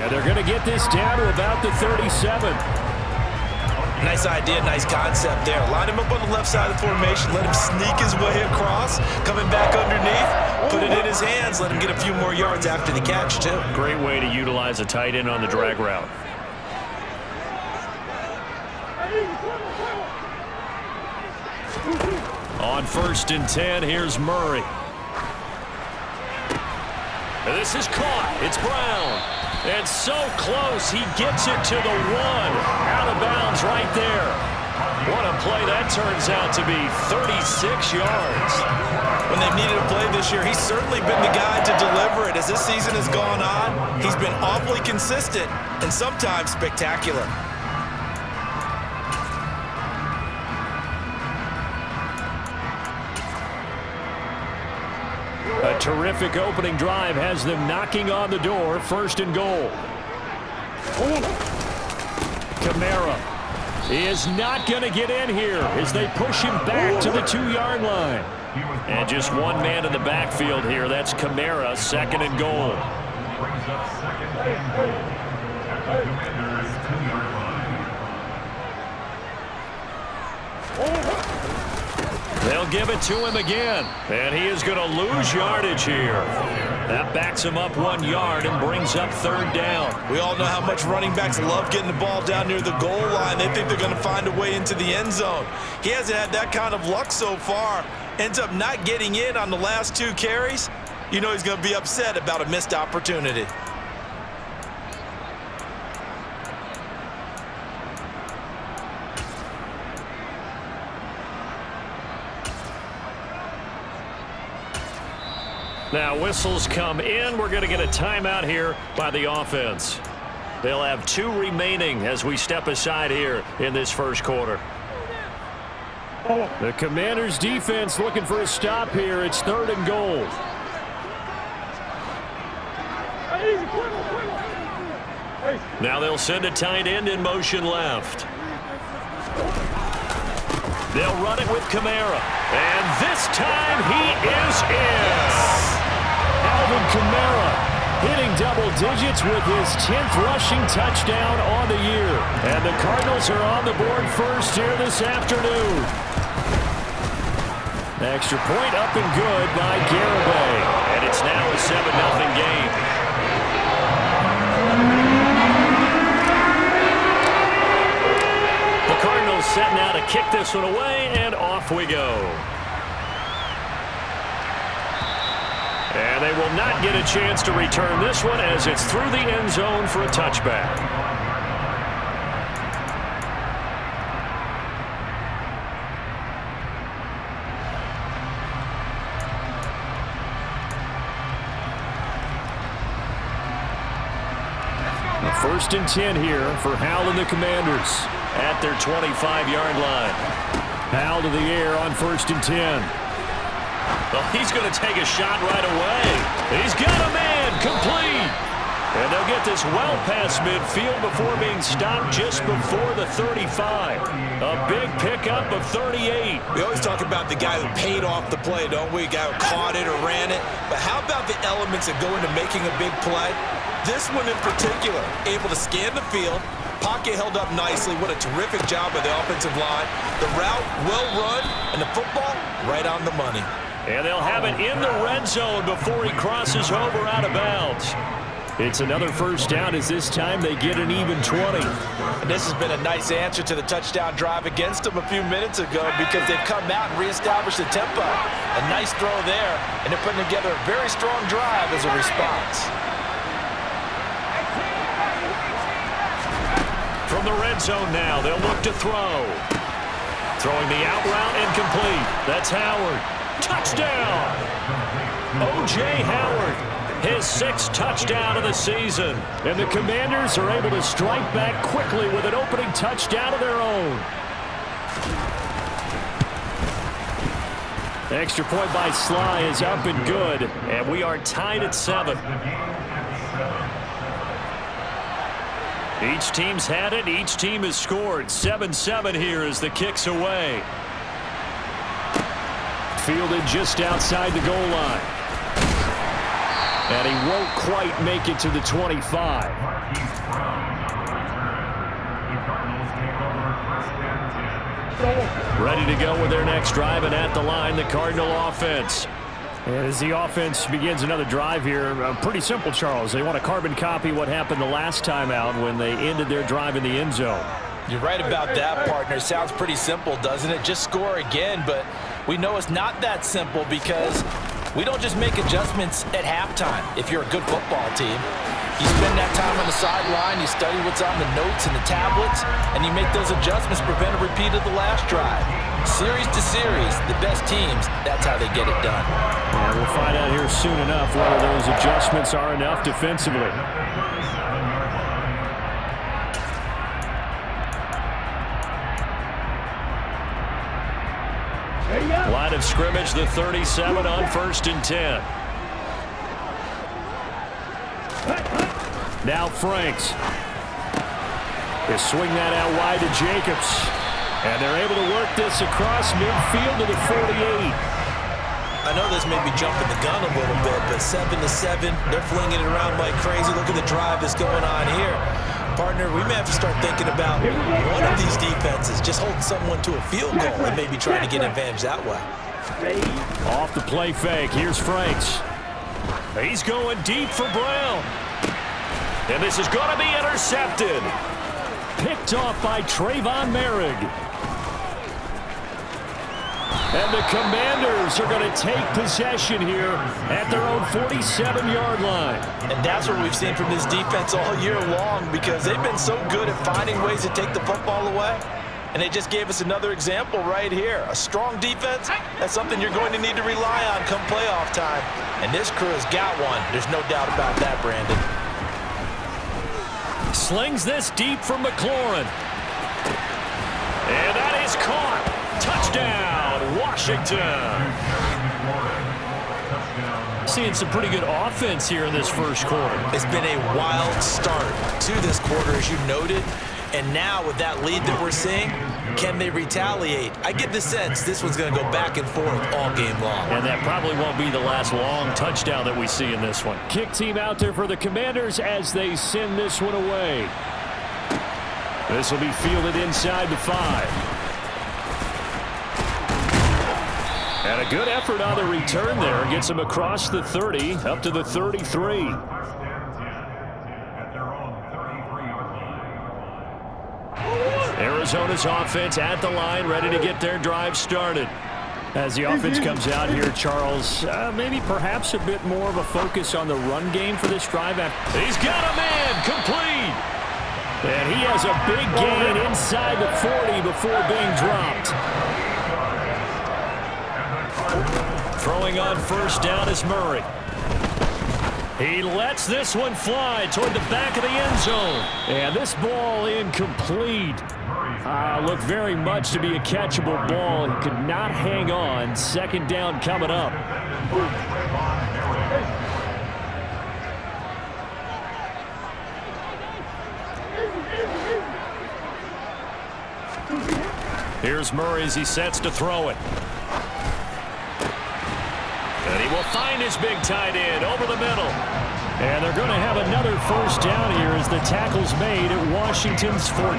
And they're going to get this down to about the 37. Nice idea, nice concept there. Line him up on the left side of the formation. Let him sneak his way across. Coming back underneath. Put it in his hands. Let him get a few more yards after the catch, too. Great way to utilize a tight end on the drag route. On 1st and 10, here's Murray. And this is caught. It's Brown. And so close, he gets it to the 1. Out of bounds right there. What a play that turns out to be, 36 yards. When they've needed a play this year, he's certainly been the guy to deliver it. As this season has gone on, he's been awfully consistent and sometimes spectacular. A terrific opening drive has them knocking on the door. 1st and goal. Kamara is not going to get in here as they push him back to the 2-yard line. And just one man in the backfield here. That's Kamara, 2nd and goal. They'll give it to him again, and he is going to lose yardage here. That backs him up 1 yard and brings up 3rd down. We all know how much running backs love getting the ball down near the goal line. They think they're going to find a way into the end zone. He hasn't had that kind of luck so far. Ends up not getting in on the last 2 carries. You know he's going to be upset about a missed opportunity. Now whistles come in. We're going to get a timeout here by the offense. They'll have 2 remaining as we step aside here in this 1st quarter. The Commanders' defense looking for a stop here. It's 3rd and goal. Now they'll send a tight end in motion left. They'll run it with Kamara. And this time he is in. Alvin Kamara hitting double digits with his 10th rushing touchdown on the year. And the Cardinals are on the board first here this afternoon. Extra point up and good by Garibay. And it's now a 7-0 game. The Cardinals set now to kick this one away, and off we go. And they will not get a chance to return this one as it's through the end zone for a touchback. The 1st and 10 here for Howell and the Commanders at their 25-yard line. Howell to the air on 1st and 10. Well, he's going to take a shot right away. He's got a man complete. And they'll get this well past midfield before being stopped just before the 35. A big pickup of 38. We always talk about the guy who paid off the play, don't we? A guy who caught it or ran it. But how about the elements that go into making a big play? This one in particular, able to scan the field. Pocket held up nicely. What a terrific job by the offensive line. The route well run, and the football right on the money. And they'll have it in the red zone before he crosses over out of bounds. It's another 1st down as this time they get an even 20. And this has been a nice answer to the touchdown drive against them a few minutes ago because they've come out and reestablished the tempo. A nice throw there, and they're putting together a very strong drive as a response. From the red zone now, they'll look to throw. Throwing the out route incomplete. That's Howard. Touchdown! O.J. Howard, his 6th touchdown of the season. And the Commanders are able to strike back quickly with an opening touchdown of their own. Extra point by Sly is up and good. And we are tied at 7. Each team's had it. Each team has scored. 7-7 here as the kick's away. Fielded just outside the goal line. And he won't quite make it to the 25. Ready to go with their next drive, and at the line, the Cardinal offense. As the offense begins another drive here, pretty simple, Charles. They want to carbon copy what happened the last time out when they ended their drive in the end zone. You're right about that, partner. Sounds pretty simple, doesn't it? Just score again, but we know it's not that simple because we don't just make adjustments at halftime if you're a good football team. You spend that time on the sideline, you study what's on the notes and the tablets, and you make those adjustments to prevent a repeat of the last drive. Series to series, the best teams, that's how they get it done. Yeah, we'll find out here soon enough whether those adjustments are enough defensively. Line of scrimmage, the 37 on 1st and 10. Now Franks. They swing that out wide to Jacobs. And they're able to work this across midfield to the 48. I know this may be jumping the gun a little bit, but 7-7, they're flinging it around like crazy. Look at the drive that's going on here. Partner, we may have to start thinking about one of these defenses just holding someone to a field goal and maybe trying to get an advantage that way. Off the play fake, here's Franks. He's going deep for Brown. And this is going to be intercepted. Picked off by Trayvon Merrick. And the Commanders are going to take possession here at their own 47-yard line. And that's what we've seen from this defense all year long because they've been so good at finding ways to take the football away. And they just gave us another example right here. A strong defense, that's something you're going to need to rely on come playoff time. And this crew has got one. There's no doubt about that, Brandon. Slings this deep from McLaurin. And that is caught. Touchdown, Washington. Seeing some pretty good offense here in this first quarter. It's been a wild start to this quarter, as you noted. And now with that lead that we're seeing, can they retaliate? I get the sense this one's going to go back and forth all game long. And that probably won't be the last long touchdown that we see in this one. Kick team out there for the Commanders as they send this one away. This will be fielded inside the 5. And a good effort on the return there. Gets him across the 30 up to the 33. Arizona's offense at the line, ready to get their drive started. As the offense comes out here, Charles, maybe perhaps a bit more of a focus on the run game for this drive. He's got a man, complete. And he has a big gain inside the 40 before being dropped. Throwing on first down is Murray. He lets this one fly toward the back of the end zone. And this ball incomplete. Looked very much to be a catchable ball. He could not hang on. Second down coming up. Here's Murray as he sets to throw it. And he will find his big tight end over the middle. And they're going to have another first down here as the tackle's made at Washington's 14.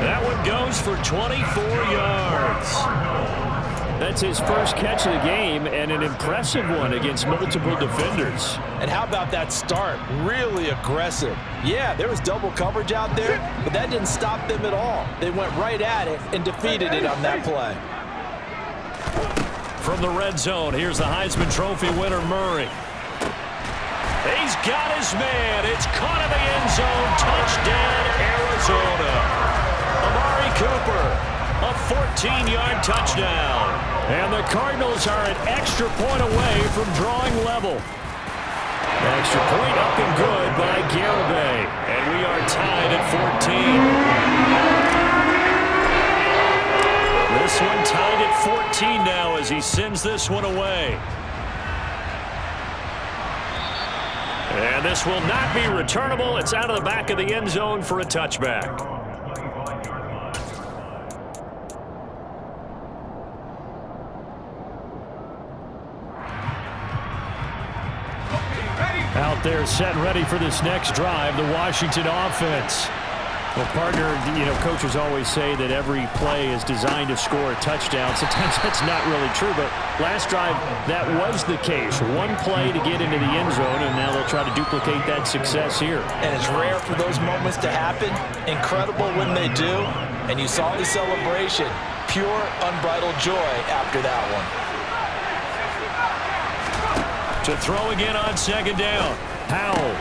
That one goes for 24 yards. That's his first catch of the game and an impressive one against multiple defenders. And how about that start? Really aggressive. Yeah, there was double coverage out there, but that didn't stop them at all. They went right at it and defeated it on that play. From the red zone, here's the Heisman Trophy winner, Murray. He's got his man. It's caught in the end zone. Touchdown, Arizona. Amari Cooper, a 14-yard touchdown. And the Cardinals are an extra point away from drawing level. Extra point up and good by Garibay. And we are tied at 14. This one tied at 14 now as he sends this one away. And this will not be returnable. It's out of the back of the end zone for a touchback. Out there set and ready for this next drive, the Washington offense. Well, partner, coaches always say that every play is designed to score a touchdown. Sometimes that's not really true, but last drive, that was the case. One play to get into the end zone, and now they'll try to duplicate that success here. And it's rare for those moments to happen. Incredible when they do. And you saw the celebration. Pure, unbridled joy after that one. To throw again on second down. Howell.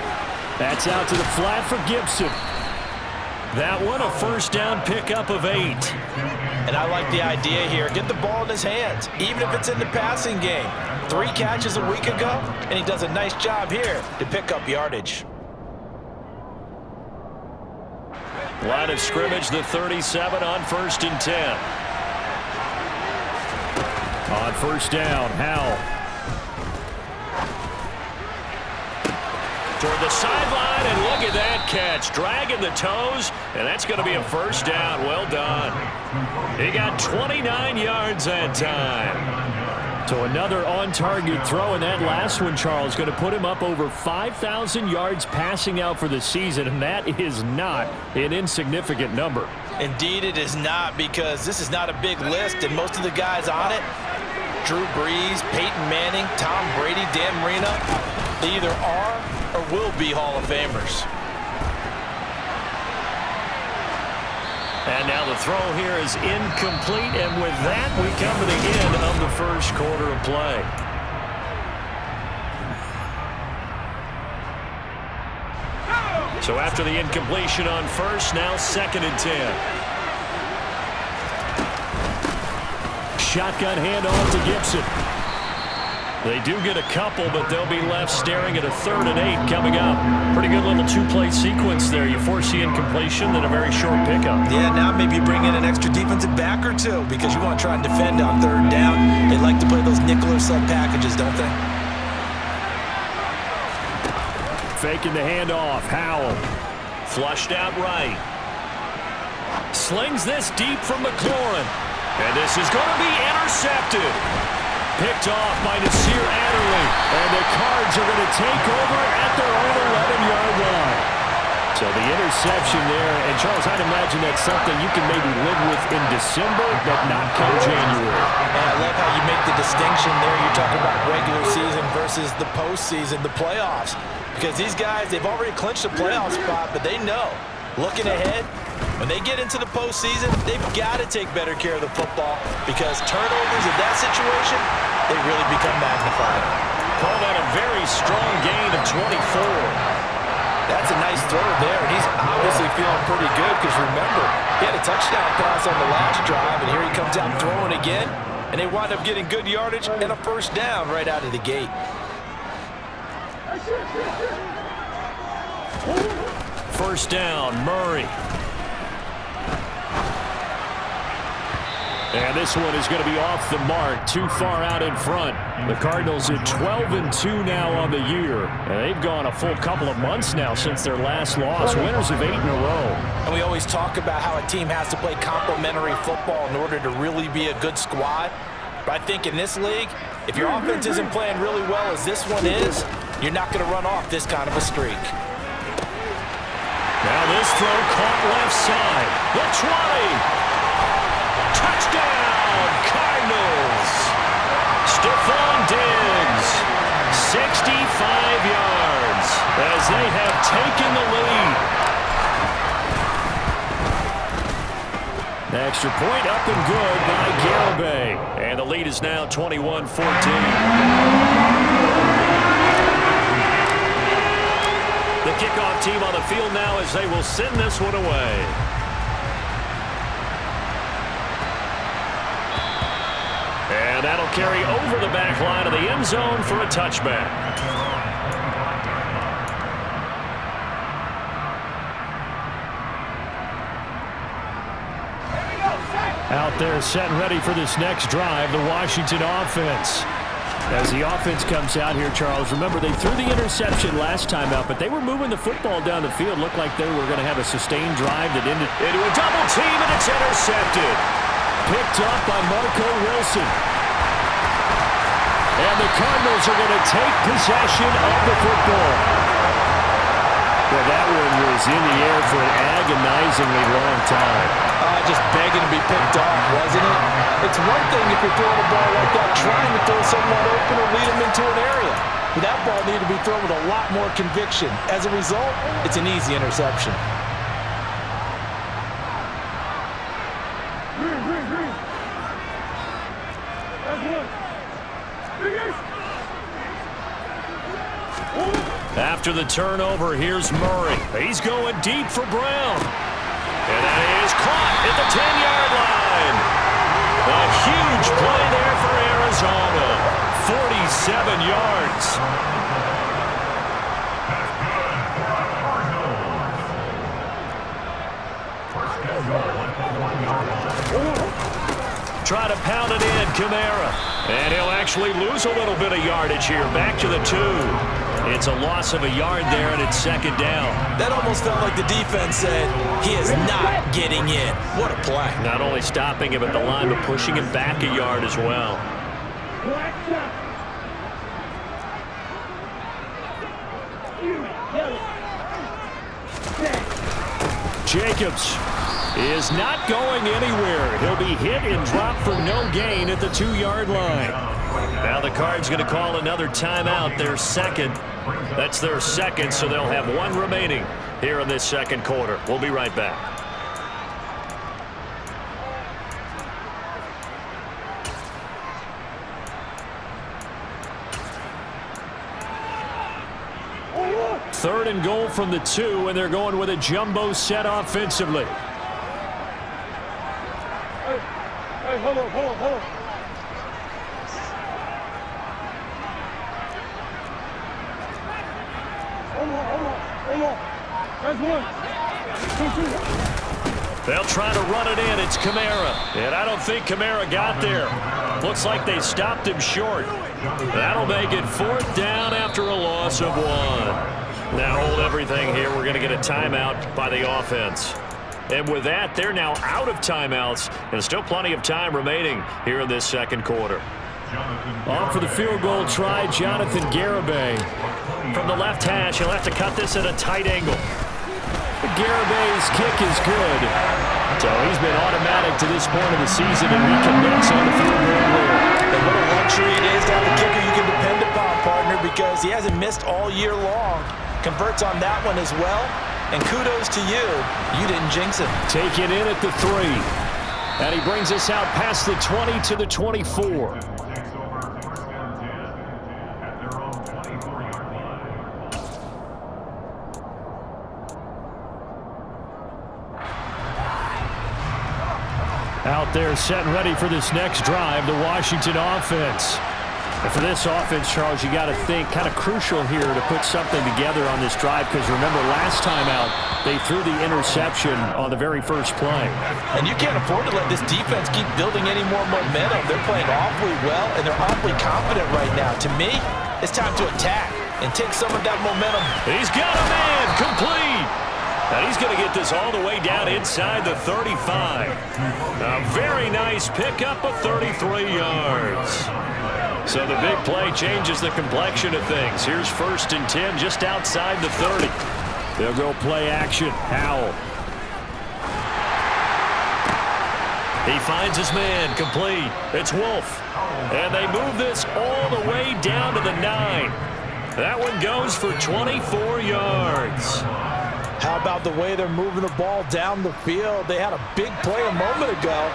That's out to the flat for Gibson. That one, a first down pickup of 8. And I like the idea here. Get the ball in his hands, even if it's in the passing game. 3 catches a week ago, and he does a nice job here to pick up yardage. Line of scrimmage, the 37 on 1st and 10. On first down, Howell. Toward the sideline, and look at that catch. Dragging the toes, and that's going to be a first down. Well done. He got 29 yards that time. So another on-target throw, and that last one, Charles, going to put him up over 5,000 yards passing out for the season, and that is not an insignificant number. Indeed it is not, because this is not a big list, and most of the guys on it, Drew Brees, Peyton Manning, Tom Brady, Dan Marino, they either are or will be Hall of Famers. And now the throw here is incomplete, and with that we come to the end of the first quarter of play. So after the incompletion on first, now 2nd and 10. Shotgun handoff to Gibson. They do get a couple, but they'll be left staring at a 3rd and 8 coming up. Pretty good little 2-play sequence there. You force the incompletion, then a very short pickup. Yeah, now maybe you bring in an extra defensive back or 2 because you want to try and defend on 3rd down. They like to play those nickel or sub packages, don't they? Faking the handoff. Howell. Flushed out right. Slings this deep from McLaurin. And this is going to be intercepted. Picked off by Nasir Adderley. And the Cards are going to take over at their own 11-yard line. So the interception there. And, Charles, I'd imagine that's something you can maybe live with in December, but not come January. And I love how you make the distinction there. You're talking about regular season versus the postseason, the playoffs. Because these guys, they've already clinched a playoff spot, but they know, looking ahead, when they get into the postseason, they've got to take better care of the football because turnovers in that situation, they really become magnified. Call that a very strong gain of 24. That's a nice throw there, and he's obviously feeling pretty good because remember, he had a touchdown pass on the last drive, and here he comes out throwing again, and they wind up getting good yardage and a first down right out of the gate. First down, Murray. And this one is going to be off the mark, too far out in front. The Cardinals at 12-2 now on the year. And they've gone a full couple of months now since their last loss. Winners of 8 in a row. And we always talk about how a team has to play complementary football in order to really be a good squad. But I think in this league, if your offense isn't playing really well as this one is, you're not going to run off this kind of a streak. Now this throw caught left side. The 20. Touchdown, Cardinals. Stephon Diggs, 65 yards as they have taken the lead. The extra point up and good by Garibay. And the lead is now 21-14. The kickoff team on the field now as they will send this one away. And that'll carry over the back line of the end zone for a touchback. Out there set and ready for this next drive, the Washington offense. As the offense comes out here, Charles, remember they threw the interception last time out, but they were moving the football down the field. Looked like they were going to have a sustained drive that ended into a double team, and it's intercepted. Picked up by Marco Wilson. And the Cardinals are going to take possession of the football. Well, that one was in the air for an agonizingly long time. Just begging to be picked off, wasn't it? It's one thing if you're throwing a ball like that, trying to throw someone open or lead them into an area. But that ball needed to be thrown with a lot more conviction. As a result, it's an easy interception. After the turnover, here's Murray. He's going deep for Brown. And that is caught at the 10-yard line. A huge play there for Arizona. 47 yards. Try to pound it in, Kamara. And he'll actually lose a little bit of yardage here. Back to the 2. It's a loss of a yard there, and it's second down. That almost felt like the defense said, he is not getting in. What a play. Not only stopping him at the line, but pushing him back a yard as well. Jacobs is not going anywhere. He'll be hit and dropped for no gain at the 2-yard line. Now the Cards going to call another timeout, their second. That's their second, so they'll have one remaining here in this second quarter. We'll be right back. Third and goal from the 2, and they're going with a jumbo set offensively. Hey, hold on. That's one. They'll try to run it in. It's Kamara. And I don't think Kamara got there. Looks like they stopped him short. That'll make it 4th down after a loss of 1. Now hold everything here. We're going to get a timeout by the offense. And with that, they're now out of timeouts. And still plenty of time remaining here in this second quarter. On for the field goal try, Jonathan Garibay. From the left hash, he'll have to cut this at a tight angle. Garibay's kick is good. So he's been automatic to this point of the season, and he connects on the field goal here. And what a luxury it is to have a kicker you can depend upon, partner, because he hasn't missed all year long. Converts on that one as well. And kudos to you. You didn't jinx him. Take it in at the 3. And he brings us out past the 20 to the 24. Out there set and ready for this next drive, the Washington offense. And for this offense, Charles, you got to think kind of crucial here to put something together on this drive, because remember last time out, they threw the interception on the very first play. And you can't afford to let this defense keep building any more momentum. They're playing awfully well, and they're awfully confident right now. To me, it's time to attack and take some of that momentum. He's got a man, complete. And he's going to get this all the way down inside the 35. A very nice pickup of 33 yards. So the big play changes the complexion of things. Here's 1st and 10 just outside the 30. They'll go play action. Howell. He finds his man, complete. It's Wolf. And they move this all the way down to the 9. That one goes for 24 yards. How about the way they're moving the ball down the field? They had a big play a moment ago.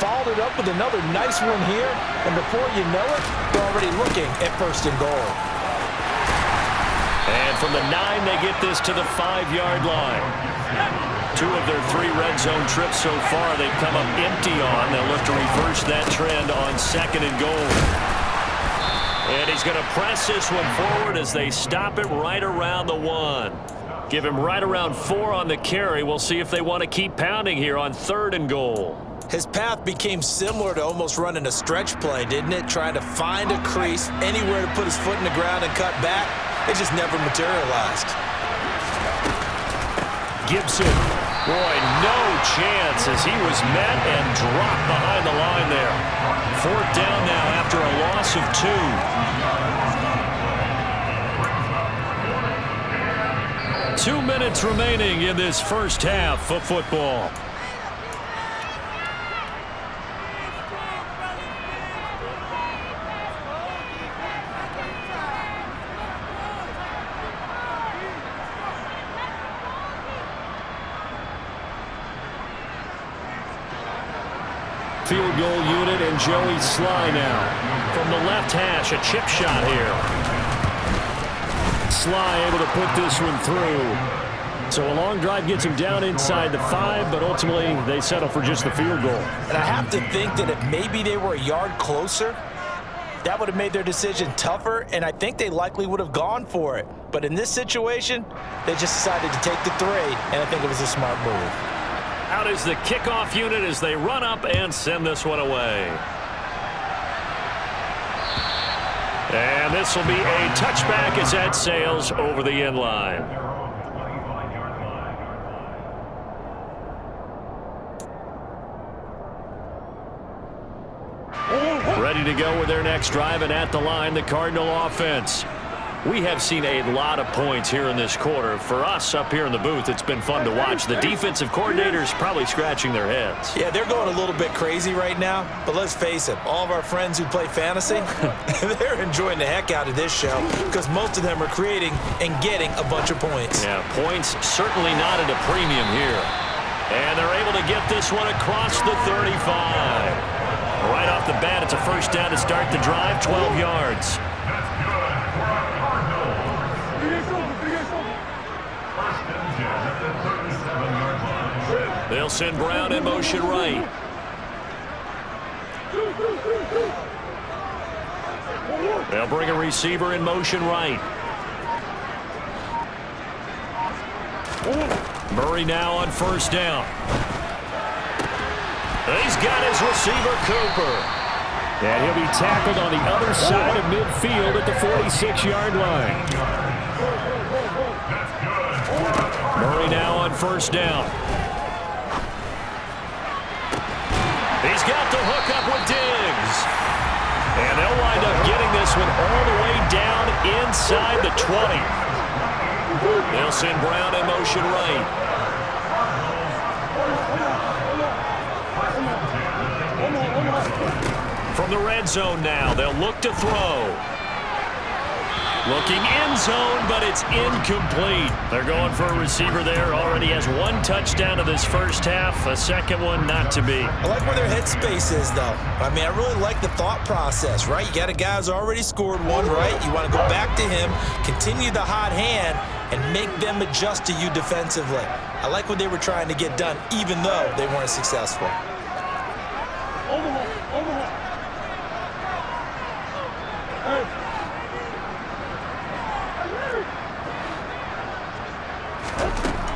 Followed it up with another nice one here. And before you know it, they're already looking at 1st and goal. And from the 9, they get this to the 5-yard line. 2 of their 3 red zone trips so far, they've come up empty on. They'll look to reverse that trend on 2nd and goal. And he's going to press this one forward as they stop it right around the 1. Give him right around 4 on the carry. We'll see if they want to keep pounding here on 3rd and goal. His path became similar to almost running a stretch play, didn't it? Trying to find a crease, anywhere to put his foot in the ground and cut back. It just never materialized. Gibson, boy, no chance as he was met and dropped behind the line there. 4th down now after a loss of 2. 2 minutes remaining in this first half of football. Field goal unit and Joey Sly now. From the left hash, a chip shot here. Sly able to put this one through. So a long drive gets him down inside the 5, but ultimately they settle for just the field goal. And I have to think that if maybe they were a yard closer, that would have made their decision tougher, and I think they likely would have gone for it. But in this situation, they just decided to take the 3, and I think it was a smart move. Out is the kickoff unit as they run up and send this one away. And this will be a touchback as that sails over the end line. Ready to go with their next drive, and at the line, the Cardinal offense. We have seen a lot of points here in this quarter. For us up here in the booth, it's been fun to watch. The defensive coordinators probably scratching their heads. Yeah, they're going a little bit crazy right now, but let's face it, all of our friends who play fantasy, they're enjoying the heck out of this show because most of them are creating and getting a bunch of points. Yeah, points certainly not at a premium here. And they're able to get this one across the 35. Right off the bat, it's a first down to start the drive, 12 yards. They'll send Brown in motion right. They'll bring a receiver in motion right. Murray now on first down. He's got his receiver, Cooper. And he'll be tackled on the other side of midfield at the 46-yard line. Murray now on first down. He's got the hook up with Diggs. And they'll wind up getting this one all the way down inside the 20. They'll send Brown in motion right. From the red zone now, they'll look to throw. Looking end zone, but it's incomplete. They're going for a receiver there. Already has 1 touchdown of this first half. A second one not to be. I like where their headspace is, though. I mean, I really like the thought process, right? You got a guy who's already scored 1, right? You want to go back to him, continue the hot hand, and make them adjust to you defensively. I like what they were trying to get done, even though they weren't successful.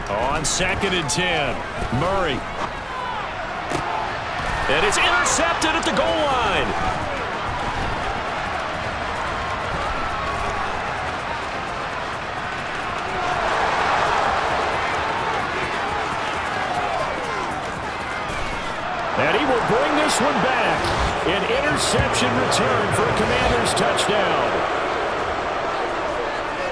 On 2nd and 10, Murray. And it's intercepted at the goal line. And he will bring this one back. An interception return for a Commanders touchdown.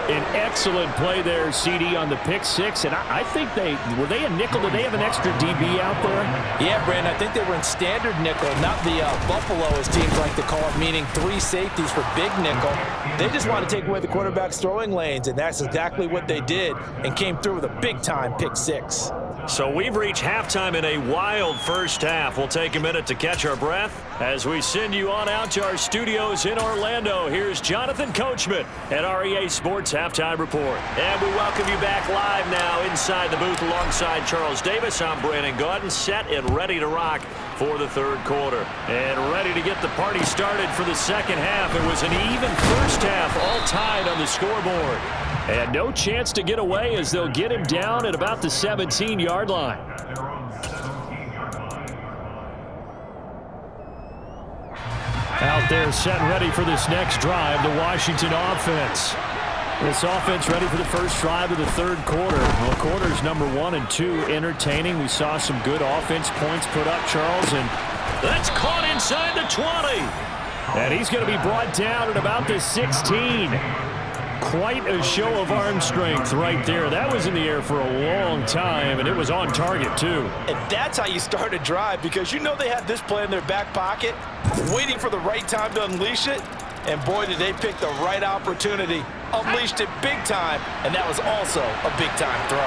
An excellent play there, CD, on the pick 6. And I think were they a nickel? Did they have an extra DB out there? Yeah, Brandon, I think they were in standard nickel, not the Buffalo, as teams like to call it, meaning 3 safeties for big nickel. They just want to take away the quarterback's throwing lanes, and that's exactly what they did and came through with a big-time pick 6. So we've reached halftime in a wild first half. We'll take a minute to catch our breath as we send you on out to our studios in Orlando. Here's Jonathan Coachman at REA Sports Halftime Report. And we welcome you back live now inside the booth alongside Charles Davis. I'm Brandon Gaudin, set and ready to rock for the third quarter. And ready to get the party started for the second half. It was an even first half, all tied on the scoreboard. And no chance to get away as they'll get him down at about the 17-yard line. Out there set and ready for this next drive, the Washington offense. This offense ready for the first drive of the third quarter. Well, quarters number 1 and 2 entertaining. We saw some good offense points put up, Charles, and that's caught inside the 20. And he's going to be brought down at about the 16. Quite a show of arm strength right there. That was in the air for a long time, and it was on target, too. And that's how you start a drive, because you know they had this play in their back pocket, waiting for the right time to unleash it. And boy, did they pick the right opportunity. Unleashed it big time, and that was also a big-time throw.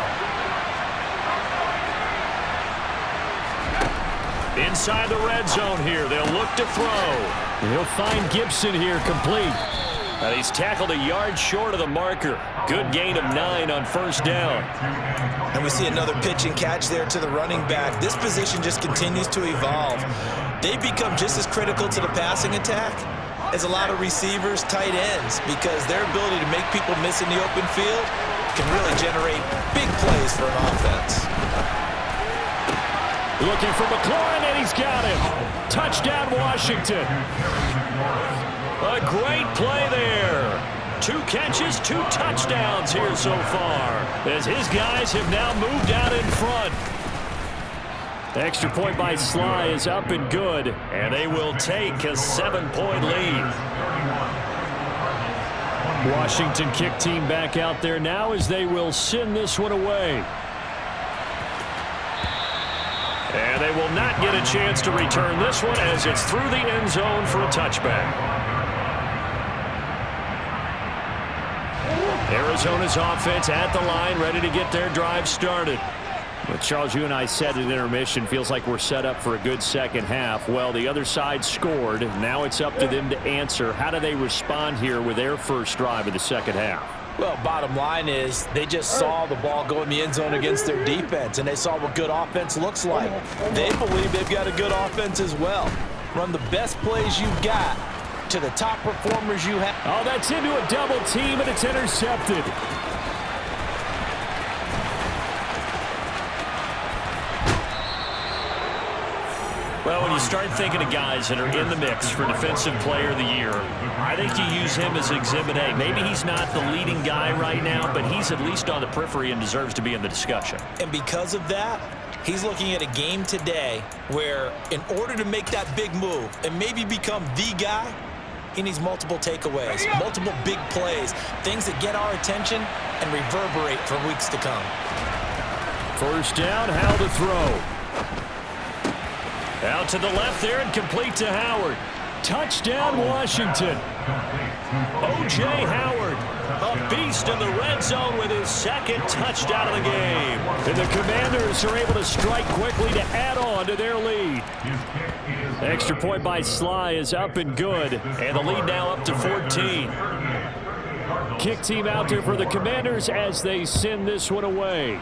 Inside the red zone here, they'll look to throw. He'll find Gibson here complete. And he's tackled a yard short of the marker. Good gain of 9 on first down. And we see another pitch and catch there to the running back. This position just continues to evolve. They become just as critical to the passing attack as a lot of receivers, tight ends, because their ability to make people miss in the open field can really generate big plays for an offense. Looking for McLaurin, and he's got him. Touchdown, Washington. A great play there. 2 catches, 2 touchdowns here so far, as his guys have now moved out in front. The extra point by Sly is up and good, and they will take a 7-point lead. Washington kick team back out there now as they will send this one away. And they will not get a chance to return this one as it's through the end zone for a touchback. Arizona's offense at the line, ready to get their drive started. Well, Charles, you and I said at intermission, feels like we're set up for a good second half. Well, the other side scored. Now it's up to them to answer. How do they respond here with their first drive of the second half? Well, bottom line is they just saw the ball go in the end zone against their defense, and they saw what good offense looks like. They believe they've got a good offense as well. Run the best plays you've got to the top performers you have. Oh, that's into a double team, and it's intercepted. Well, when you start thinking of guys that are in the mix for Defensive Player of the Year, I think you use him as Exhibit A. Maybe he's not the leading guy right now, but he's at least on the periphery and deserves to be in the discussion. And because of that, he's looking at a game today where in order to make that big move and maybe become the guy, he needs multiple takeaways, multiple big plays, things that get our attention and reverberate for weeks to come. First down, Howell to throw. Out to the left there and complete to Howard. Touchdown, Washington. O.J. Howard, a beast in the red zone with his second touchdown of the game. And the Commanders are able to strike quickly to add on to their lead. Extra point by Sly is up and good, and the lead now up to 14. Kick team out there for the Commanders as they send this one away.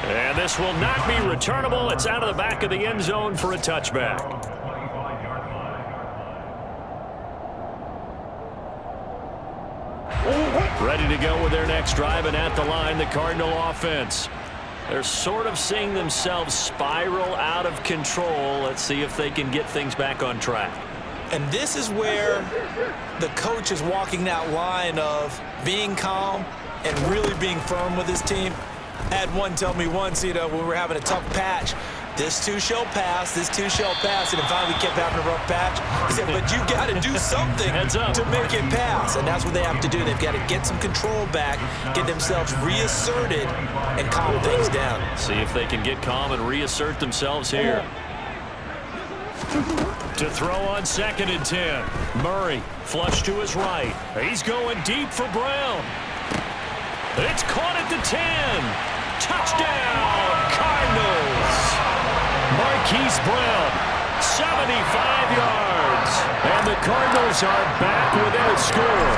And this will not be returnable. It's out of the back of the end zone for a touchback. Ready to go with their next drive, and at the line, the Cardinal offense. They're sort of seeing themselves spiral out of control. Let's see if they can get things back on track. And this is where the coach is walking that line of being calm and really being firm with his team. I had one tell me once, when we were having a tough patch, this too shall pass, this too shall pass, and finally we kept having a rough patch. He said, but you got to do something to make it pass, and that's what they have to do. They've got to get some control back, get themselves reasserted, and calm things down. See if they can get calm and reassert themselves here. To throw on 2nd and 10. Murray, flush to his right. He's going deep for Brown. It's caught at the 10. Touchdown, Cardinals. Marquise Brown, 75 yards. And the Cardinals are back within a score.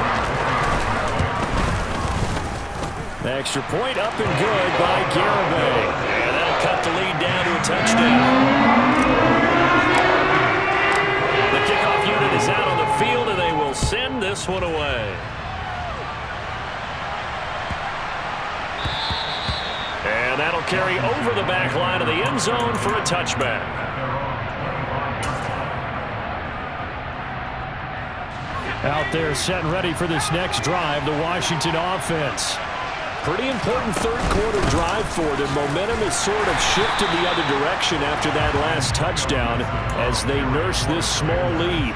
The extra point up and good by Garibay. And that'll cut the lead down to a touchdown. The kickoff unit is out on the field, and they will send this one away. And that'll carry over the back line of the end zone for a touchback. Out there set and ready for this next drive, the Washington offense. Pretty important third-quarter drive for them. Momentum has sort of shifted the other direction after that last touchdown as they nurse this small lead.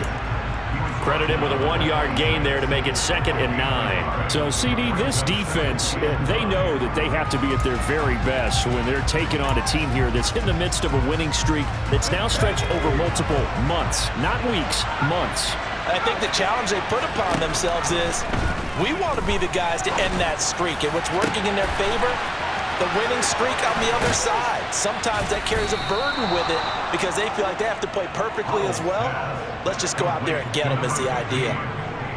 Credit him with a 1-yard gain there to make it 2nd and 9. So, CD, this defense, they know that they have to be at their very best when they're taking on a team here that's in the midst of a winning streak that's now stretched over multiple months, not weeks, months. I think the challenge they put upon themselves is we want to be the guys to end that streak, and what's working in their favor, the winning streak on the other side. Sometimes that carries a burden with it because they feel like they have to play perfectly as well. Let's just go out there and get them is the idea.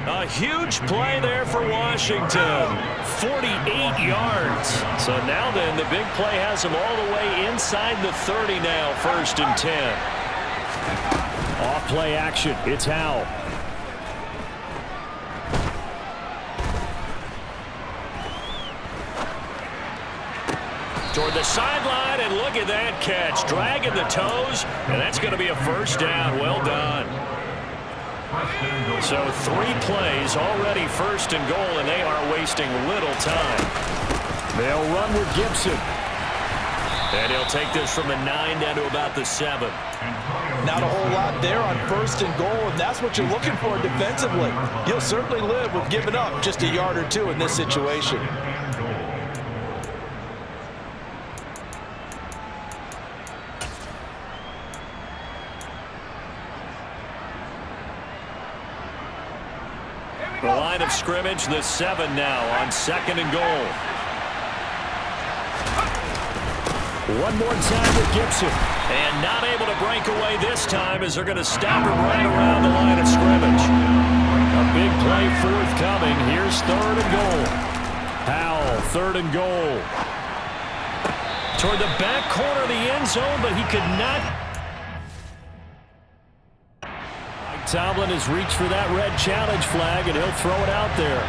A huge play there for Washington. 48 yards. So now then, the big play has them all the way inside the 30 now, 1st and 10. Off play action. It's Howell. Toward the sideline, and look at that catch. Dragging the toes, and that's going to be a 1st down. Well done. So 3 plays, already 1st and goal, and they are wasting little time. They'll run with Gibson. And he'll take this from the 9 down to about the 7. Not a whole lot there on 1st and goal, and that's what you're looking for defensively. You'll certainly live with giving up just a yard or 2 in this situation. The line of scrimmage, the 7 now on 2nd and goal. One more time with Gibson. And not able to break away this time as they're going to stop him right around the line of scrimmage. A big play forthcoming. Here's 3rd and goal. Howell, 3rd and goal. Toward the back corner of the end zone, but he could not. Tomlin has reached for that red challenge flag, and he'll throw it out there.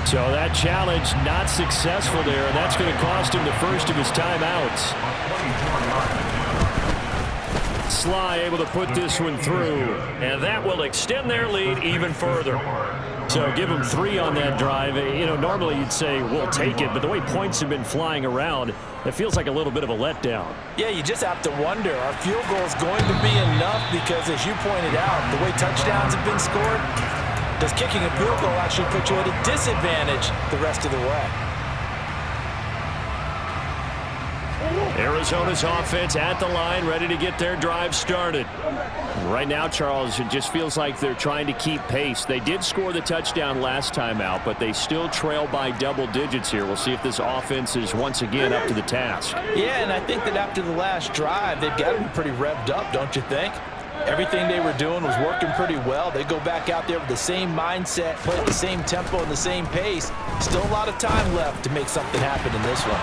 So that challenge not successful there, and that's going to cost him the 1st of his timeouts. Sly able to put this one through, and that will extend their lead even further. So give them 3 on that drive. You know, normally you'd say, we'll take it, but the way points have been flying around, it feels like a little bit of a letdown. Yeah, you just have to wonder, our field goal is going to be enough because, as you pointed out, the way touchdowns have been scored, does kicking a field goal actually put you at a disadvantage the rest of the way? Arizona's offense at the line, ready to get their drive started. Right now, Charles, it just feels like they're trying to keep pace. They did score the touchdown last time out, but they still trail by double digits here. We'll see if this offense is once again up to the task. Yeah, and I think that after the last drive, they've got to be pretty revved up, don't you think? Everything they were doing was working pretty well. They go back out there with the same mindset, play at the same tempo and the same pace. Still a lot of time left to make something happen in this one.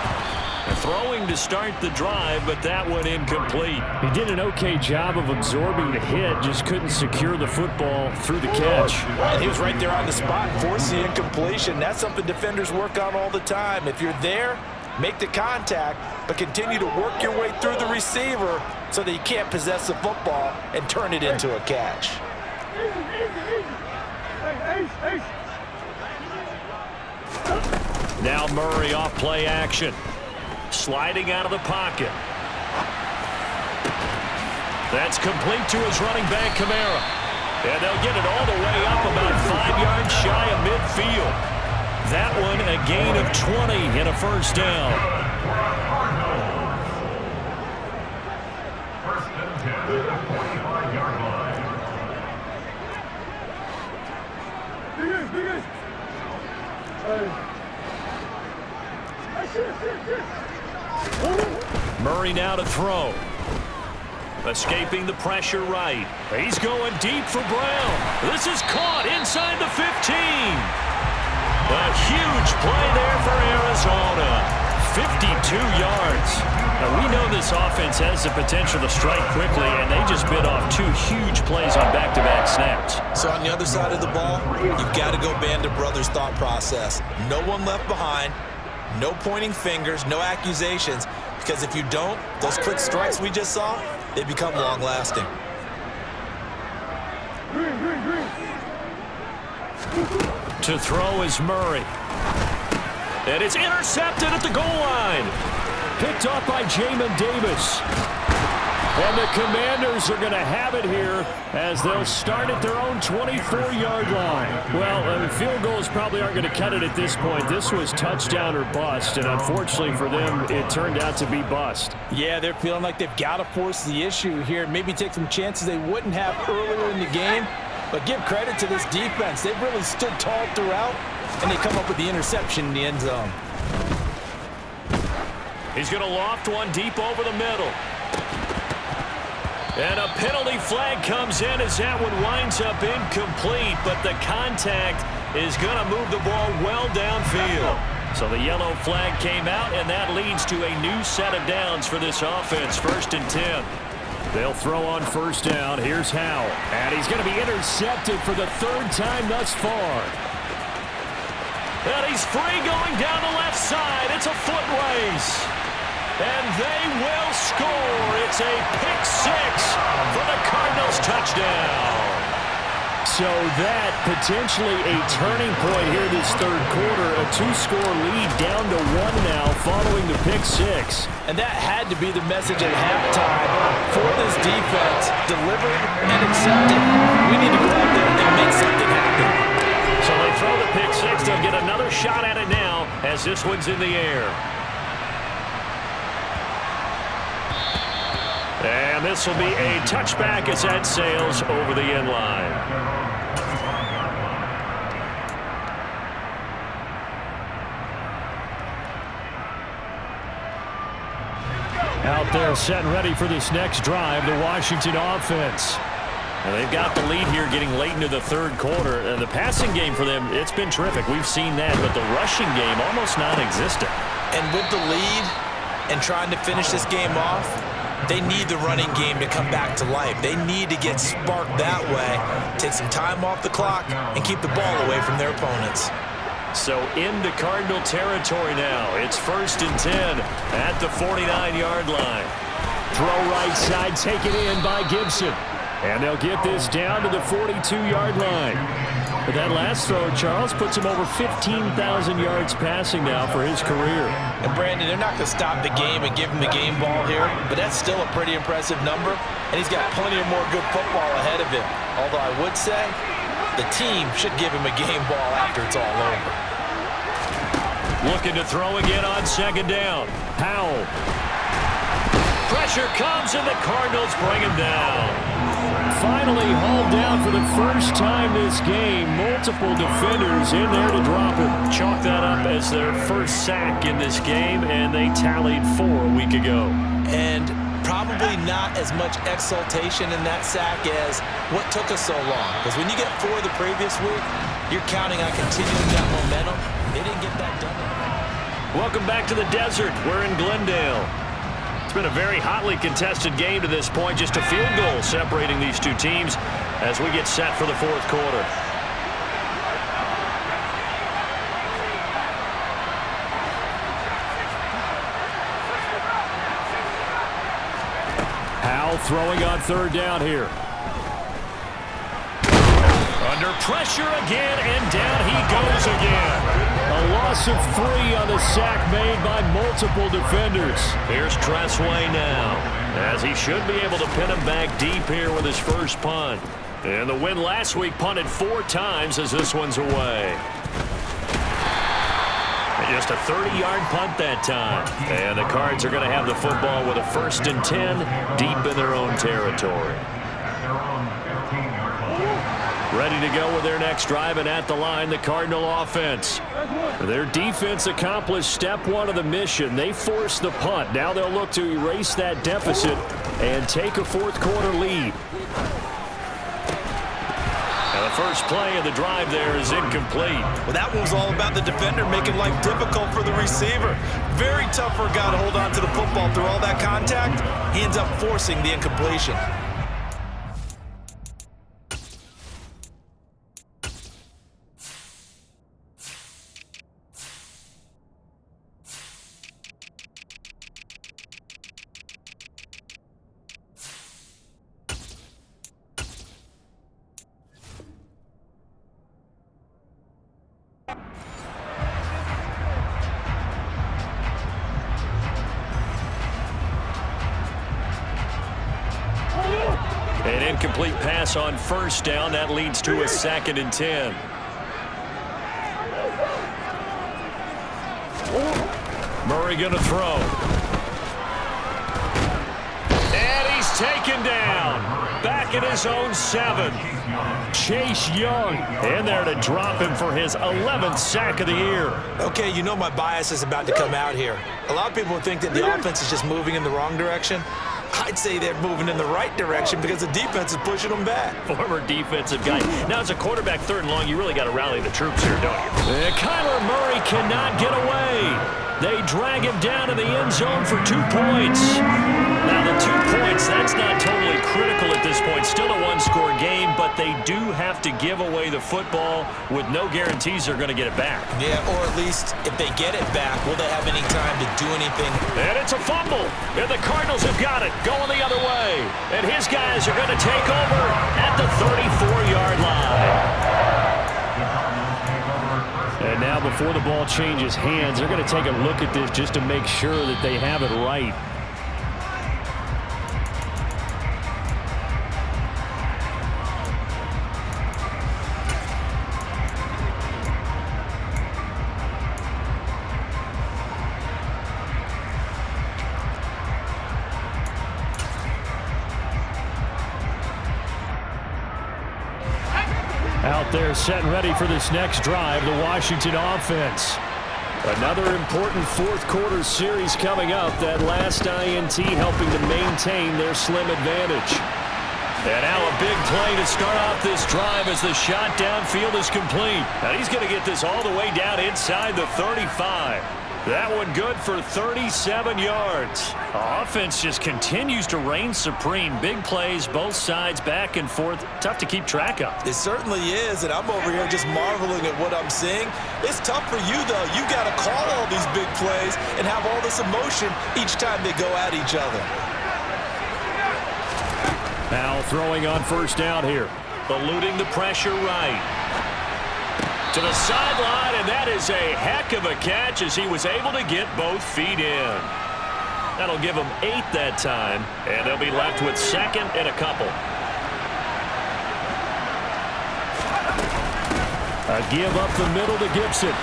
Throwing to start the drive, but that one incomplete. He did an okay job of absorbing the hit, just couldn't secure the football through the catch. And he was right there on the spot, forced the incompletion. That's something defenders work on all the time. If you're there, make the contact, but continue to work your way through the receiver so that you can't possess the football and turn it into a catch. Now Murray off play action. Sliding out of the pocket. That's complete to his running back, Kamara. And they'll get it all the way up about 5 yards shy of midfield. That one a gain of 20 and a 1st down. Murray now to throw. Escaping the pressure right. He's going deep for Brown. This is caught inside the 15. A huge play there for Arizona. 52 yards. Now we know this offense has the potential to strike quickly, and they just bit off 2 huge plays on back-to-back snaps. So on the other side of the ball, you've got to go Band of Brothers thought process. No one left behind. No pointing fingers, no accusations, because if you don't, those quick strikes we just saw, they become long-lasting. To throw is Murray. And it's intercepted at the goal line. Picked off by Jamin Davis. And the Commanders are going to have it here as they'll start at their own 24-yard line. Well, field goals probably aren't going to cut it at this point. This was touchdown or bust, and unfortunately for them, it turned out to be bust. Yeah, they're feeling like they've got to force the issue here, maybe take some chances they wouldn't have earlier in the game. But give credit to this defense. They've really stood tall throughout, and they come up with the interception in the end zone. He's going to loft one deep over the middle. And a penalty flag comes in as that one winds up incomplete, but the contact is going to move the ball well downfield. So the yellow flag came out, and that leads to a new set of downs for this offense. 1st and 10. They'll throw on 1st down. Here's Howell. And he's going to be intercepted for the 3rd time thus far. And he's free going down the left side. It's a foot race. And they will score. It's a pick 6 for the Cardinals touchdown. So that potentially a turning point here this 3rd quarter. A 2-score lead down to 1 now following the pick 6. And that had to be the message at halftime for this defense. Delivered and accepted. We need to go out there and make something happen. So they throw the pick 6. They'll get another shot at it now as this one's in the air. And this will be a touchback as that sails over the end line. Out there set and ready for this next drive, the Washington offense. And they've got the lead here getting late into the 3rd quarter. And the passing game for them, it's been terrific. We've seen that, but the rushing game almost non-existent. And with the lead and trying to finish this game off, they need the running game to come back to life. They need to get sparked that way, take some time off the clock, and keep the ball away from their opponents. So into Cardinal territory now. It's 1st and 10 at the 49-yard line. Throw right side, taken in by Gibson. And they'll get this down to the 42-yard line. But that last throw, Charles, puts him over 15,000 yards passing now for his career. And Brandon, they're not going to stop the game and give him the game ball here, but that's still a pretty impressive number, and he's got plenty of more good football ahead of him. Although I would say the team should give him a game ball after it's all over. Looking to throw again on 2nd down. Howell. Pressure comes, and the Cardinals bring him down. Finally hauled down for the 1st time this game. Multiple defenders in there to drop it. Chalk that up as their 1st sack in this game, and they tallied 4 a week ago. And probably not as much exultation in that sack as what took us so long. Because when you get 4 the previous week, you're counting on continuing that momentum. They didn't get that done. Welcome back to the desert. We're in Glendale. It's been a very hotly contested game to this point. Just a field goal separating these two teams as we get set for the 4th quarter. Howell throwing on 3rd down here. Under pressure again, and down he goes again. A loss of 3 on the sack made by multiple defenders. Here's Tressway now, as he should be able to pin him back deep here with his 1st punt. And the win last week punted 4 times as this one's away. And just a 30-yard punt that time. And the Cards are going to have the football with a 1st and 10 deep in their own territory. Ready to go with their next drive, and at the line, the Cardinal offense. Their defense accomplished step 1 of the mission. They forced the punt. Now they'll look to erase that deficit and take a 4th quarter lead. And the first play of the drive there is incomplete. Well, that one was all about the defender making life difficult for the receiver. Very tough for a guy to hold on to the football through all that contact. He ends up forcing the incompletion. Incomplete pass on first down. That leads to a 2nd and 10. Murray going to throw. And he's taken down. Back at his own 7. Chase Young in there to drop him for his 11th sack of the year. Okay, you know my bias is about to come out here. A lot of people think that the offense is just moving in the wrong direction. I'd say they're moving in the right direction because the defense is pushing them back. Former defensive guy. Now, as a quarterback 3rd and long, you really got to rally the troops here, don't you? Kyler Murray cannot get away. They drag him down to the end zone for 2 points. Now, the 2 points, that's not totally critical at this point. Still a one-score game, but they do have to give away the football with no guarantees they're going to get it back. Yeah, or at least if they get it back, will they have any time to do anything? And it's a fumble. And the Cardinals have got it, going the other way. And his guys are going to take over at the 34-yard line. And now before the ball changes hands, they're going to take a look at this just to make sure that they have it right. Out there set and ready for this next drive, the Washington offense. Another important 4th quarter series coming up. That last INT helping to maintain their slim advantage. And now a big play to start off this drive as the shot downfield is complete. And he's going to get this all the way down inside the 35. That one good for 37 yards. Offense just continues to reign supreme. Big plays, both sides, back and forth. Tough to keep track of. It certainly is, and I'm over here just marveling at what I'm seeing. It's tough for you, though. You got to call all these big plays and have all this emotion each time they go at each other. Now throwing on first down here. Eluding the pressure right. To the sideline, and that is a heck of a catch as he was able to get both feet in. That'll give him 8 that time, and they'll be left with 2nd and a couple. A give up the middle to Gibson.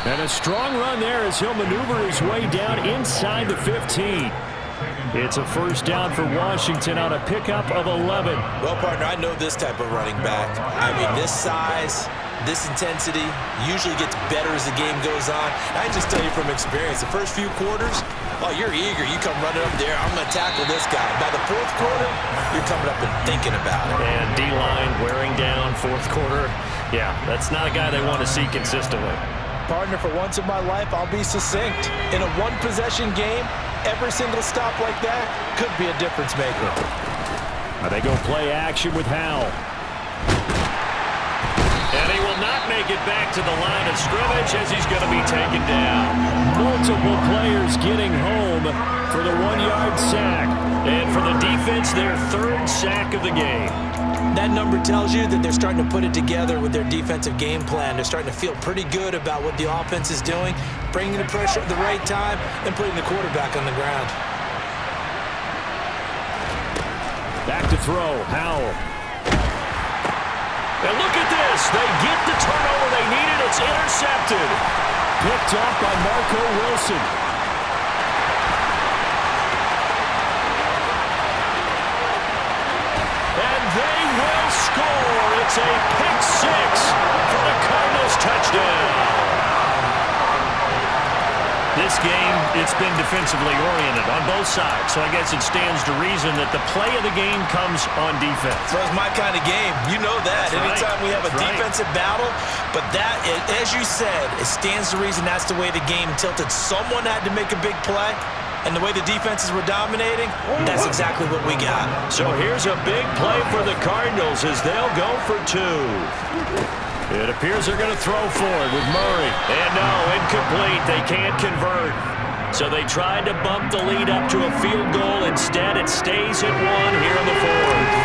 And a strong run there as he'll maneuver his way down inside the 15. It's a first down for Washington on a pickup of 11. Well, partner, I know this type of running back. I mean, this size, this intensity usually gets better as the game goes on. I just tell you from experience, the first few quarters, oh, you're eager. You come running up there, I'm going to tackle this guy. By the 4th quarter, you're coming up and thinking about it. And D-line wearing down 4th quarter. Yeah, that's not a guy they want to see consistently. Partner, for once in my life, I'll be succinct. In a one-possession game, every single stop like that could be a difference maker. They go play action with Howell. And he will not make it back to the line of scrimmage as he's going to be taken down. Multiple players getting home for the 1-yard sack. And for the defense, their 3rd sack of the game. That number tells you that they're starting to put it together with their defensive game plan. They're starting to feel pretty good about what the offense is doing, bringing the pressure at the right time, and putting the quarterback on the ground. Back to throw, Howell. And look at this. They get the turnover they needed. It's intercepted. Picked off by Marco Wilson. And they will score. It's a pick 6 for the Cardinals touchdown. This game, it's been defensively oriented on both sides, so I guess it stands to reason that the play of the game comes on defense. So it's my kind of game. You know that. That's Anytime right. we have a defensive battle, but that, as you said, it stands to reason that's the way the game tilted. Someone had to make a big play, and the way the defenses were dominating, that's exactly what we got. So here's a big play for the Cardinals as they'll go for 2. It appears they're going to throw for it with Murray. And no, incomplete. They can't convert. So they tried to bump the lead up to a field goal. Instead, it stays at 1 here in the 4th.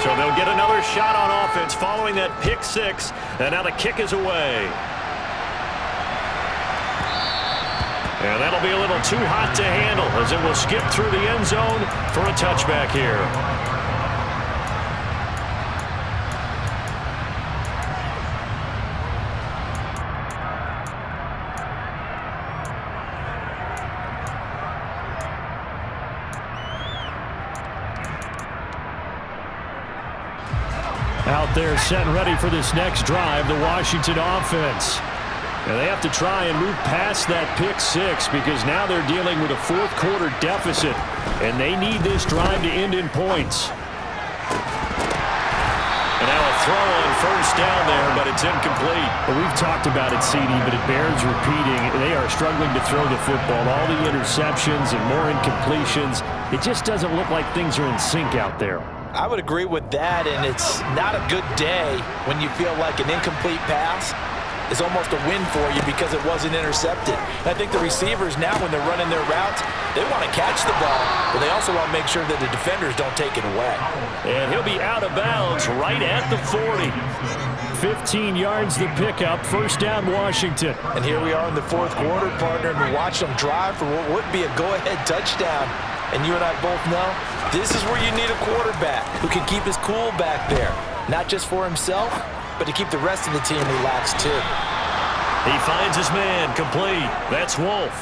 So they'll get another shot on offense following that pick 6. And now the kick is away. And that'll be a little too hot to handle as it will skip through the end zone for a touchback here. Out there set and ready for this next drive, the Washington offense. And they have to try and move past that pick six because now they're dealing with a fourth quarter deficit, and they need this drive to end in points. And now a throw on first down there, but it's incomplete. Well, we've talked about it, CD, but it bears repeating. They are struggling to throw the football. All the interceptions and more incompletions. It just doesn't look like things are in sync out there. I would agree with that, and it's not a good day when you feel like an incomplete pass is almost a win for you because it wasn't intercepted. And I think the receivers now, when they're running their routes, they want to catch the ball, but they also want to make sure that the defenders don't take it away. And he'll be out of bounds right at the 40. 15 yards the pickup, first down Washington. And here we are in the fourth quarter, partner, and we watched them drive for what would be a go-ahead touchdown. And you and I both know this is where you need a quarterback who can keep his cool back there, not just for himself, but to keep the rest of the team relaxed too. He finds his man, complete. That's Wolf.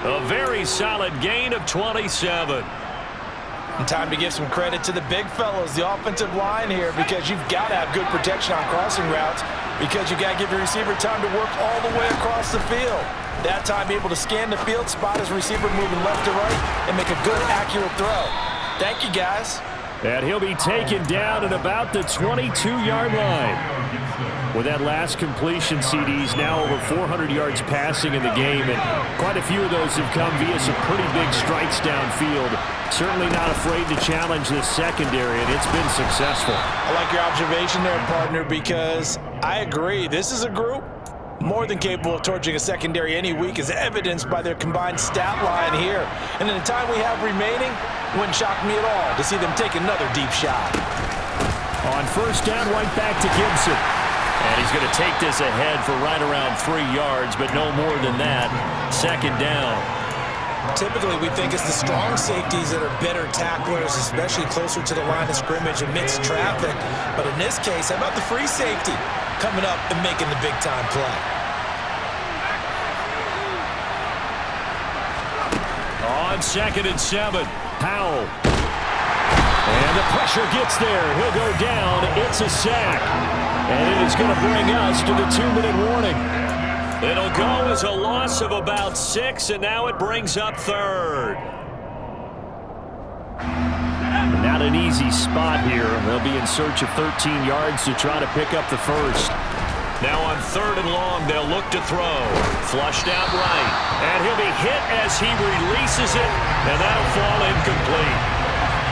A very solid gain of 27. And time to give some credit to the big fellows, the offensive line here, because you've got to have good protection on crossing routes because you got to give your receiver time to work all the way across the field. That time able to scan the field, spot his receiver moving left to right, and make a good, accurate throw. Thank you, guys. And he'll be taken down at about the 22-yard line. With that last completion, CDs now over 400 yards passing in the game, and quite a few of those have come via some pretty big strikes downfield. Certainly not afraid to challenge this secondary, and it's been successful. I like your observation there, partner, because I agree. This is a group more than capable of torching a secondary any week, as evidenced by their combined stat line here. And in the time we have remaining, wouldn't shock me at all to see them take another deep shot. On first down, right back to Gibson. And he's going to take this ahead for right around 3 yards, but no more than that. Second down. Typically, we think it's the strong safeties that are better tacklers, especially closer to the line of scrimmage amidst traffic. But in this case, how about the free safety coming up and making the big-time play? On 2nd and 7, Powell. And the pressure gets there. He'll go down. It's a sack. And it is going to bring us to the 2-minute warning. It'll go as a loss of about 6, and now it brings up third. Not an easy spot here. They'll be in search of 13 yards to try to pick up the first. Now on 3rd and long, they'll look to throw. Flushed out right. And he'll be hit as he releases it, and that'll fall incomplete.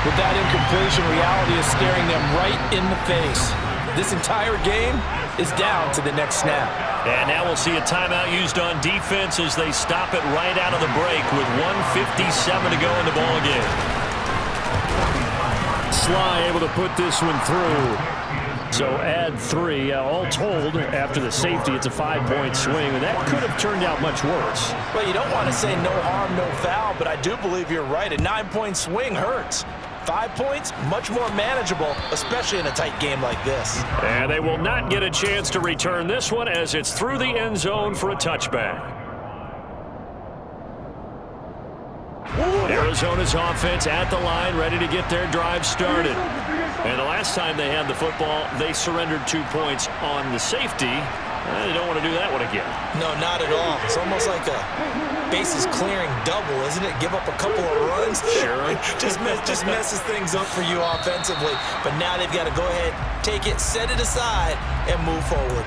With that incompletion, reality is staring them right in the face. This entire game is down to the next snap. And now we'll see a timeout used on defense as they stop it right out of the break with 1:57 to go in the ballgame. Sly able to put this one through. So add 3. All told, after the safety, it's a 5-point swing, and that could have turned out much worse. Well, you don't want to say no harm, no foul, but I do believe you're right. A 9-point swing hurts. 5 points, much more manageable, especially in a tight game like this. And they will not get a chance to return this one as it's through the end zone for a touchback. Arizona's offense at the line, ready to get their drive started. And the last time they had the football, they surrendered 2 points on the safety. They don't want to do that one again. No, not at all. It's almost like a bases clearing double, isn't it? Give up a couple of runs. Sure. just messes things up for you offensively. But now they've got to go ahead, take it, set it aside, and move forward.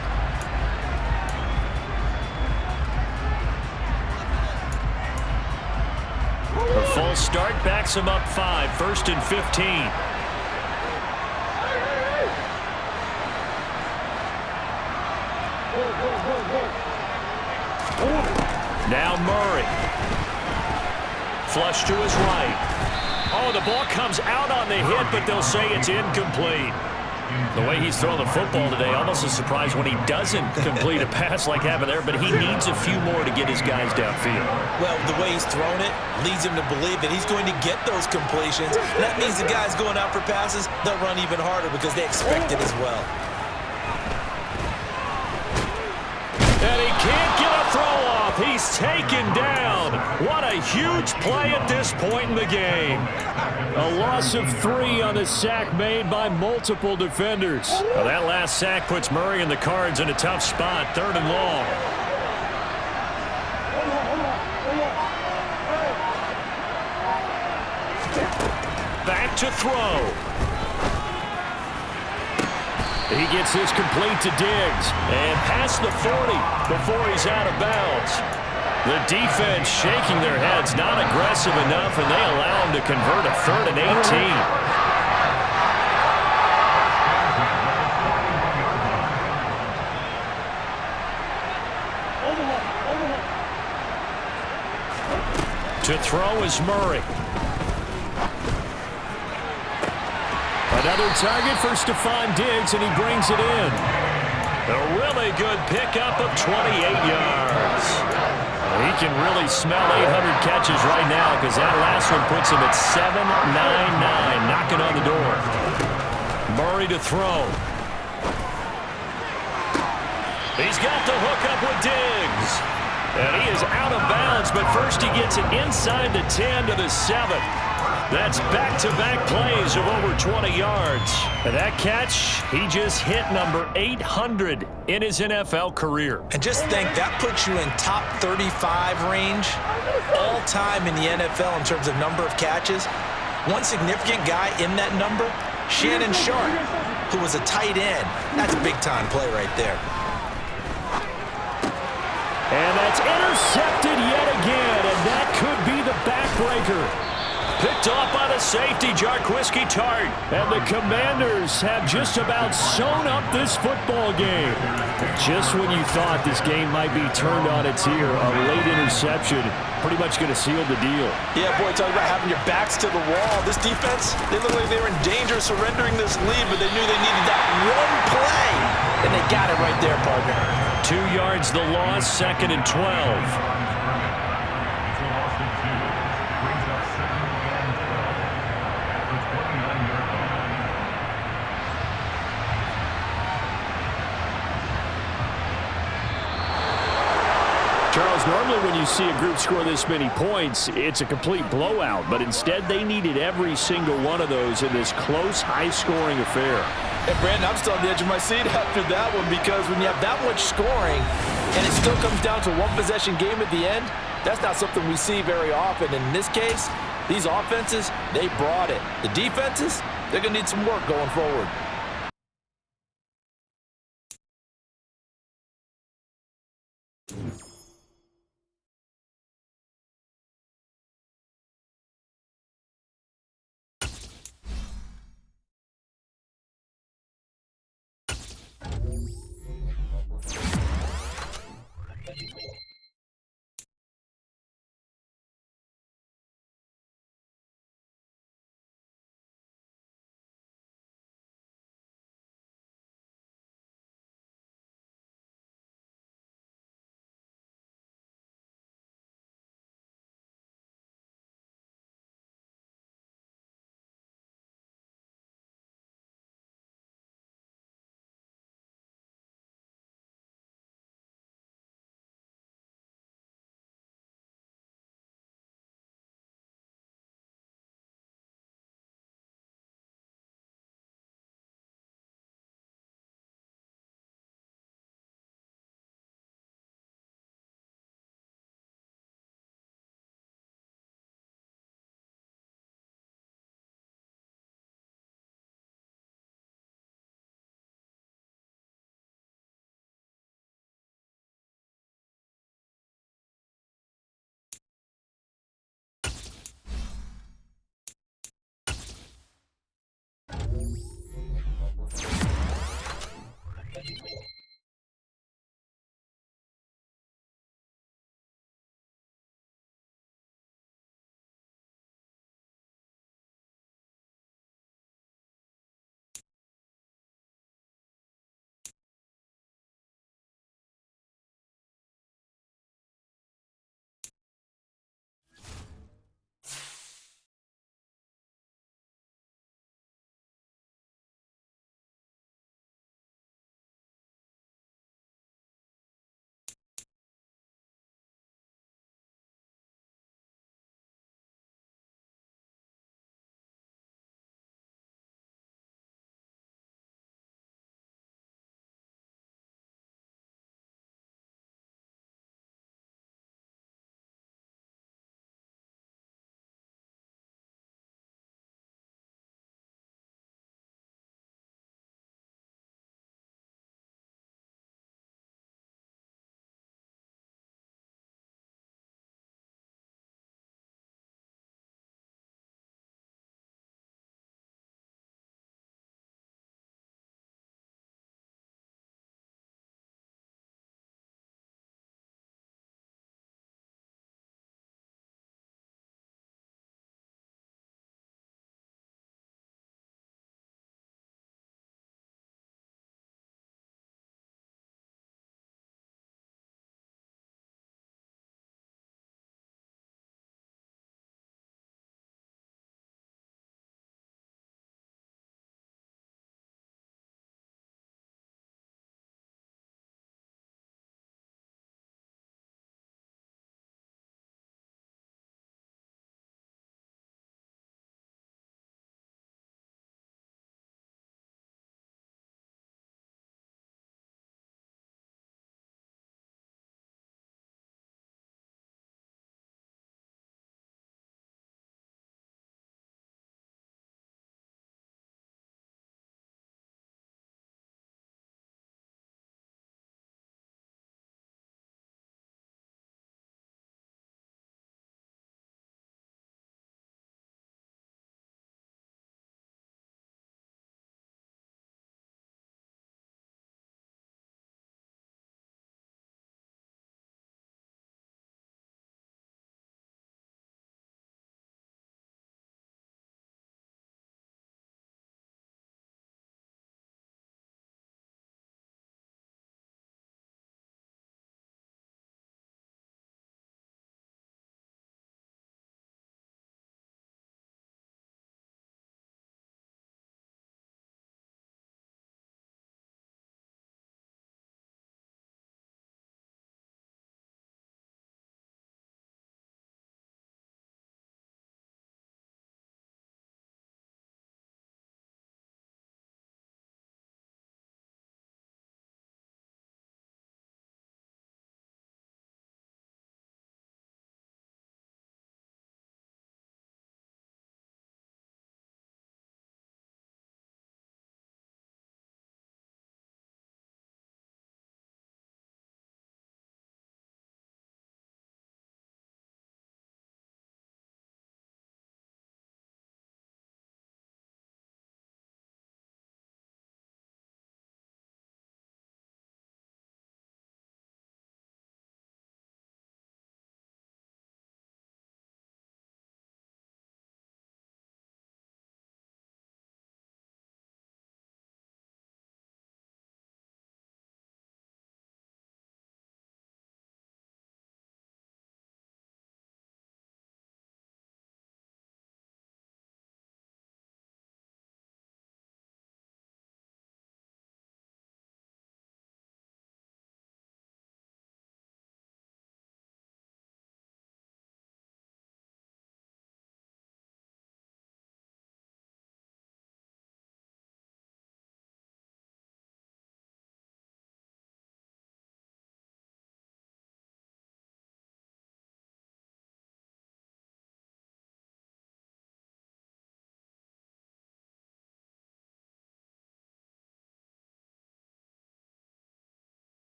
A false start backs them up 5, 1st and 15. Now Murray. Flush to his right. Oh, the ball comes out on the hit, but they'll say it's incomplete. The way he's throwing the football today, almost a surprise when he doesn't complete a pass like happened there, but he needs a few more to get his guys downfield. Well, the way he's thrown it leads him to believe that he's going to get those completions. That means the guys going out for passes, they'll run even harder because they expect it as well. And he can't get a throw off. He's taken down. What a huge play at this point in the game. A loss of 3 on the sack made by multiple defenders. Well, that last sack puts Murray and the Cards in a tough spot, 3rd and long. Back to throw. He gets this complete to Diggs and past the 40 before he's out of bounds. The defense shaking their heads, not aggressive enough, and they allow him to convert a 3rd and 18. To throw is Murray. Another target for Stephon Diggs, and he brings it in. A really good pickup of 28 yards. He can really smell 800 catches right now because that last one puts him at 799, knocking on the door. Murray to throw. He's got the hook up with Diggs. And he is out of bounds, but first he gets it inside the 10 to the 7. That's back-to-back plays of over 20 yards. And that catch, he just hit number 800 in his NFL career. And just think, that puts you in top 35 range all-time in the NFL in terms of number of catches. One significant guy in that number, Shannon Sharpe, who was a tight end. That's a big-time play right there. And that's intercepted yet again, and that could be the backbreaker. Picked off by the safety, Jarquiski Tart. And the Commanders have just about sewn up this football game. Just when you thought this game might be turned on its ear, a late interception pretty much going to seal the deal. Yeah, boy, talk about having your backs to the wall. This defense, they look like they were in danger of surrendering this lead, but they knew they needed that one play. And they got it right there, partner. 2 yards the loss, 2nd and 12. Charles, normally when you see a group score this many points, it's a complete blowout. But instead, they needed every single one of those in this close, high-scoring affair. Hey, Brandon, I'm still on the edge of my seat after that one because when you have that much scoring and it still comes down to one-possession game at the end, that's not something we see very often. And in this case, these offenses, they brought it. The defenses, they're going to need some work going forward.